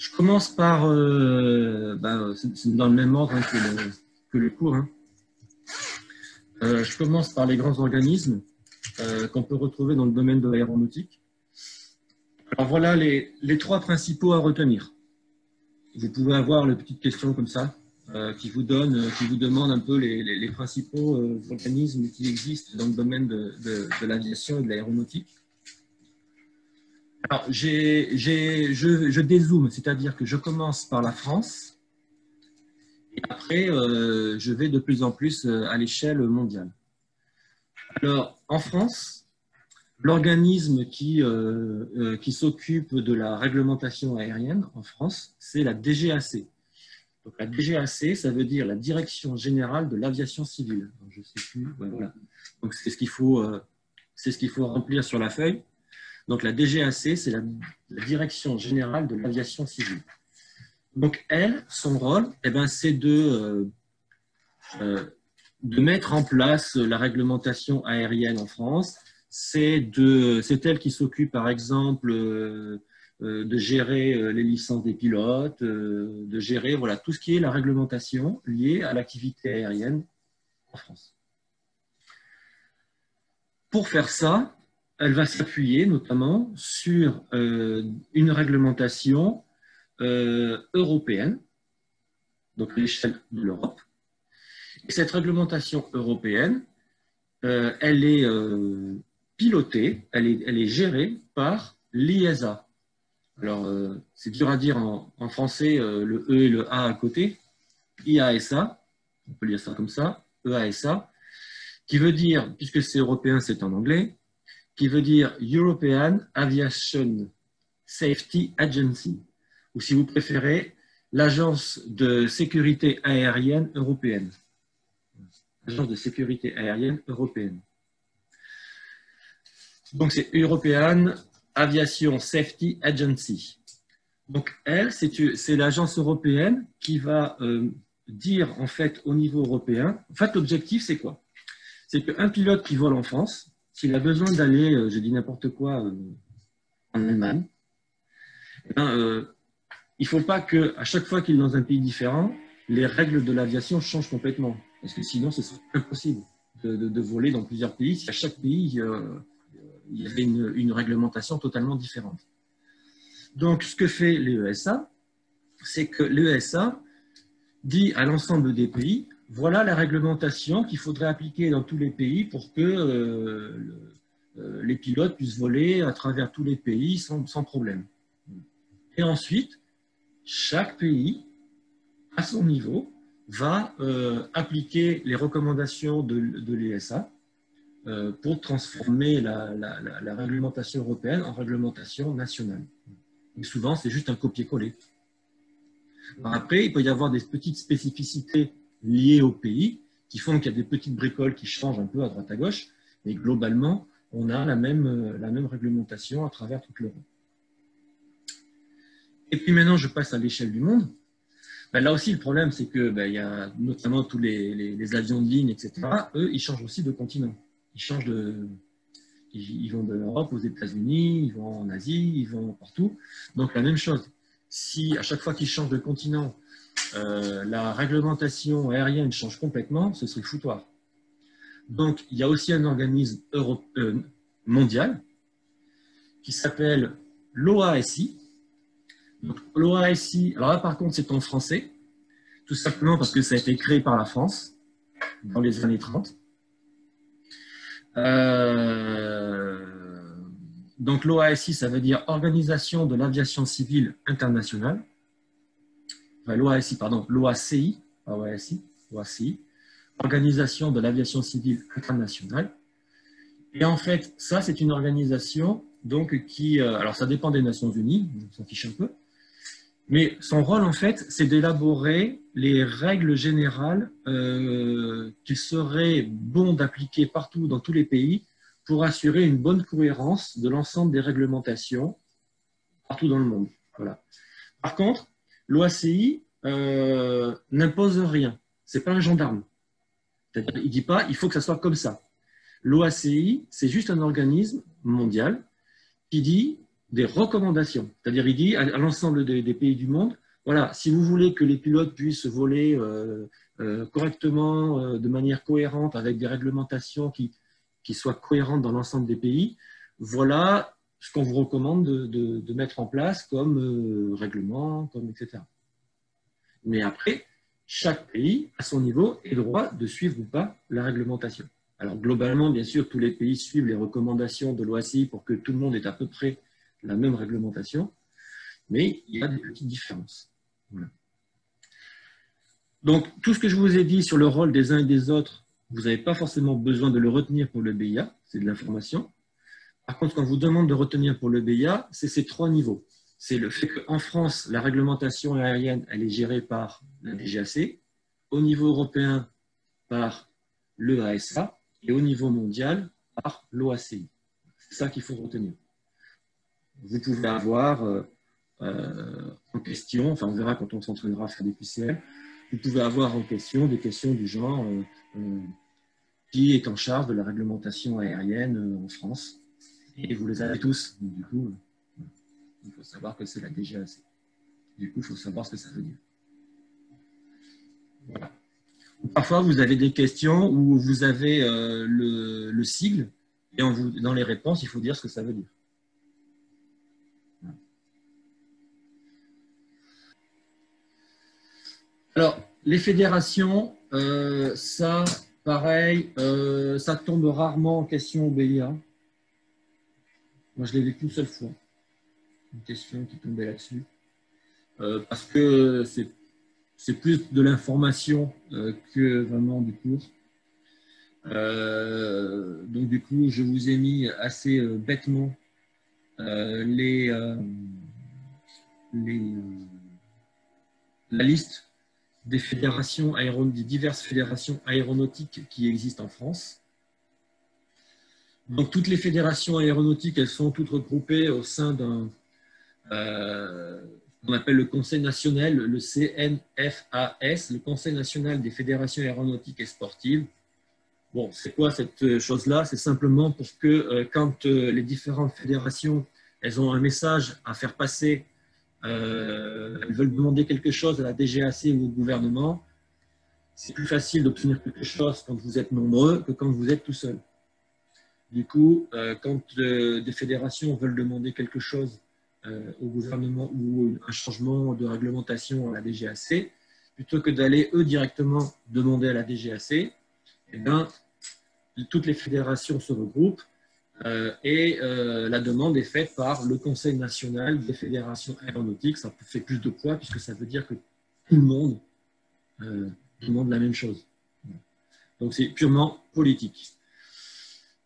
Je commence par, c'est dans le même ordre que le cours. Hein. Je commence par les grands organismes qu'on peut retrouver dans le domaine de l'aéronautique. Alors voilà les trois principaux à retenir. Vous pouvez avoir les petites questions comme ça qui vous demandent un peu les principaux organismes qui existent dans le domaine de l'aviation et de l'aéronautique. Alors, je dézoome, c'est-à-dire que je commence par la France et après, je vais de plus en plus à l'échelle mondiale. Alors, en France, l'organisme qui s'occupe de la réglementation aérienne en France, c'est la DGAC. Donc, la DGAC, ça veut dire la Direction Générale de l'Aviation Civile. Donc, je sais plus, voilà. Donc, c'est ce qu'il faut remplir sur la feuille. Donc, la DGAC, c'est la Direction Générale de l'Aviation Civile. Donc, elle, son rôle, c'est de mettre en place la réglementation aérienne en France. C'est elle qui s'occupe, par exemple, de gérer les licences des pilotes, de gérer voilà, tout ce qui est la réglementation liée à l'activité aérienne en France. Pour faire ça, elle va s'appuyer notamment sur une réglementation européenne, donc à l'échelle de l'Europe. Et cette réglementation européenne, elle est pilotée, elle est gérée par l'IASA. Alors, c'est dur à dire en français, le E et le A à côté, IASA, on peut lire ça comme ça, EASA, qui veut dire, puisque c'est européen, c'est en anglais, qui veut dire European Aviation Safety Agency, ou si vous préférez, l'Agence de sécurité aérienne européenne. L'Agence de sécurité aérienne européenne. Donc, c'est European Aviation Safety Agency. Donc, elle, c'est l'agence européenne qui va dire, en fait, au niveau européen, en fait, l'objectif, c'est quoi? C'est qu'un pilote qui vole en France, s'il a besoin d'aller, je dis n'importe quoi, en Allemagne, il ne faut pas qu'à chaque fois qu'il est dans un pays différent, les règles de l'aviation changent complètement. Parce que sinon, ce serait impossible de voler dans plusieurs pays si à chaque pays, il y avait une réglementation totalement différente. Donc, ce que fait l'EESA, c'est que l'EESA dit à l'ensemble des pays, voilà la réglementation qu'il faudrait appliquer dans tous les pays pour que les pilotes puissent voler à travers tous les pays sans problème. Et ensuite, chaque pays, à son niveau, va appliquer les recommandations de l'ESA pour transformer la réglementation européenne en réglementation nationale. Et souvent, c'est juste un copier-coller. Après, il peut y avoir des petites spécificités liées au pays qui font qu'il y a des petites bricoles qui changent un peu à droite à gauche, mais globalement, on a la même réglementation à travers toute l'Europe. Et puis maintenant, je passe à l'échelle du monde. Là aussi, le problème, c'est que il y a notamment tous les avions de ligne, etc. Eux, ils changent aussi de continent. Ils vont de l'Europe aux États-Unis, ils vont en Asie, ils vont partout. Donc, la même chose. Si à chaque fois qu'ils changent de continent, la réglementation aérienne change complètement, ce serait foutoir. Donc, il y a aussi un organisme mondial qui s'appelle l'OASI. Donc, l'OASI, alors là, par contre, c'est en français, tout simplement parce que ça a été créé par la France dans les années 30. Donc, l'OASI, ça veut dire Organisation de l'Aviation Civile Internationale. Enfin, l'OASI, pardon, l'OACI, pas OASI, l'OACI, Organisation de l'Aviation Civile Internationale. Et en fait, ça, c'est une organisation donc, qui, alors ça dépend des Nations Unies, on s'en fiche un peu, mais son rôle, en fait, c'est d'élaborer les règles générales qu'il serait bon d'appliquer partout dans tous les pays pour assurer une bonne cohérence de l'ensemble des réglementations partout dans le monde. Voilà. Par contre, l'OACI n'impose rien. Ce n'est pas un gendarme. C'est-à-dire, il ne dit pas il faut que ça soit comme ça. L'OACI, c'est juste un organisme mondial qui dit des recommandations. C'est-à-dire, il dit à l'ensemble des pays du monde, voilà, si vous voulez que les pilotes puissent voler correctement, de manière cohérente, avec des réglementations qui soient cohérentes dans l'ensemble des pays, voilà ce qu'on vous recommande de mettre en place comme règlement, comme etc. Mais après, chaque pays, à son niveau, est droit de suivre ou pas la réglementation. Alors globalement, bien sûr, tous les pays suivent les recommandations de l'OACI pour que tout le monde ait à peu près la même réglementation, mais il y a des petites différences. Voilà. Donc, tout ce que je vous ai dit sur le rôle des uns et des autres, vous n'avez pas forcément besoin de le retenir pour le BIA, c'est de l'information. Par contre, quand on vous demande de retenir pour le BIA, c'est ces 3 niveaux. C'est le fait qu'en France, la réglementation aérienne, elle est gérée par la DGAC, au niveau européen par l'EASA et au niveau mondial par l'OACI. C'est ça qu'il faut retenir. Vous pouvez avoir en question, enfin on verra quand on s'entraînera à faire des QCM, vous pouvez avoir en question des questions du genre qui est en charge de la réglementation aérienne en France. Et vous les avez tous. Donc, du coup, il faut savoir que c'est la DGAC. Du coup, il faut savoir ce que ça veut dire. Voilà. Parfois, vous avez des questions où vous avez le sigle et dans les réponses, il faut dire ce que ça veut dire. Alors, les fédérations, ça, pareil, ça tombe rarement en question au BIA. Moi, je l'ai vu qu'une seule fois. Une question qui tombait là-dessus. Parce que c'est plus de l'information que vraiment du cours. Donc, du coup, je vous ai mis assez bêtement la liste des fédérations des diverses fédérations aéronautiques qui existent en France. Donc, toutes les fédérations aéronautiques, elles sont toutes regroupées au sein d'un qu'on appelle le Conseil national, le CNFAS, le Conseil national des fédérations aéronautiques et sportives. Bon, c'est quoi cette chose-là? C'est simplement pour que quand les différentes fédérations, elles ont un message à faire passer, elles veulent demander quelque chose à la DGAC ou au gouvernement, c'est plus facile d'obtenir quelque chose quand vous êtes nombreux que quand vous êtes tout seul. Du coup, quand des fédérations veulent demander quelque chose au gouvernement ou un changement de réglementation à la DGAC, plutôt que d'aller eux directement demander à la DGAC, eh bien, toutes les fédérations se regroupent et la demande est faite par le Conseil national des fédérations aéronautiques. Ça fait plus de poids puisque ça veut dire que tout le monde demande la même chose. Donc c'est purement politique.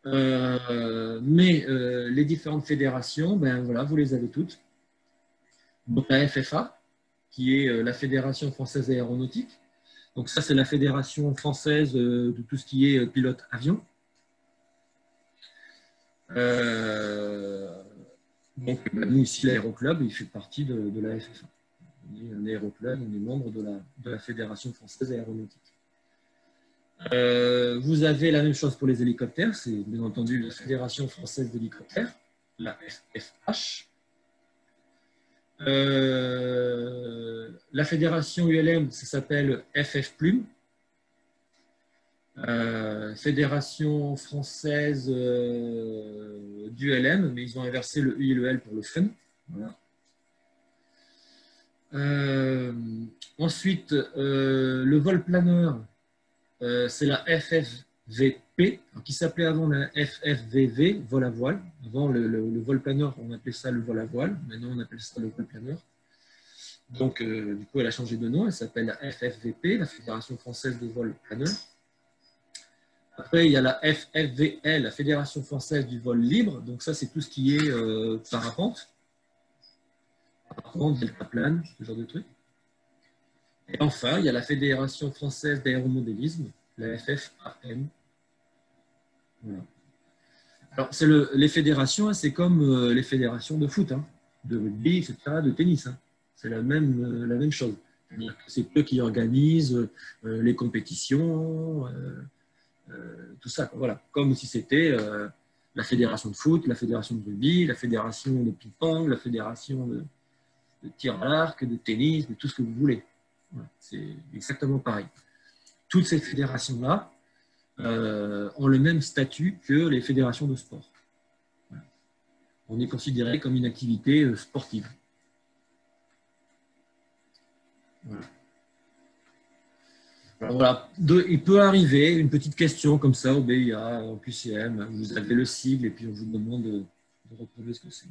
Mais les différentes fédérations, ben voilà, vous les avez toutes. Donc la FFA, qui est la Fédération française aéronautique. Donc ça, c'est la fédération française de tout ce qui est pilote avion. Donc nous ici, l'aéroclub, il fait partie de la FFA. On est un aéroclub, on est membre de la Fédération française aéronautique. Vous avez la même chose pour les hélicoptères, c'est bien entendu la Fédération française d'hélicoptères, la FFH. La fédération ULM, ça s'appelle FF Plume. Fédération française d'ULM, mais ils ont inversé le U et le L pour le fun. Voilà. Ensuite, le vol planeur, c'est la FFVP, qui s'appelait avant la FFVV, vol à voile. Avant, le vol planeur, on appelait ça le vol à voile. Maintenant, on appelle ça le vol planeur. Donc, du coup, elle a changé de nom. Elle s'appelle la FFVP, la Fédération française de vol planeur. Après, il y a la FFVL, la Fédération française du vol libre. Donc, ça, c'est tout ce qui est parapente. Parapente, deltaplane, ce genre de trucs. Et enfin, il y a la Fédération française d'aéromodélisme, la FFAM. Voilà. Alors, les fédérations, c'est comme les fédérations de foot, de rugby, etc., de tennis. C'est la même chose. C'est eux qui organisent les compétitions, tout ça. Voilà. Comme si c'était la fédération de foot, la fédération de rugby, la fédération de ping-pong, la fédération de tir à l'arc, de tennis, de tout ce que vous voulez. Voilà, c'est exactement pareil. Toutes ces fédérations-là ont le même statut que les fédérations de sport. Voilà. On est considéré comme une activité sportive. Voilà. Alors voilà, il peut arriver une petite question comme ça au BIA, au QCM, vous avez le sigle et puis on vous demande de retrouver ce que c'est.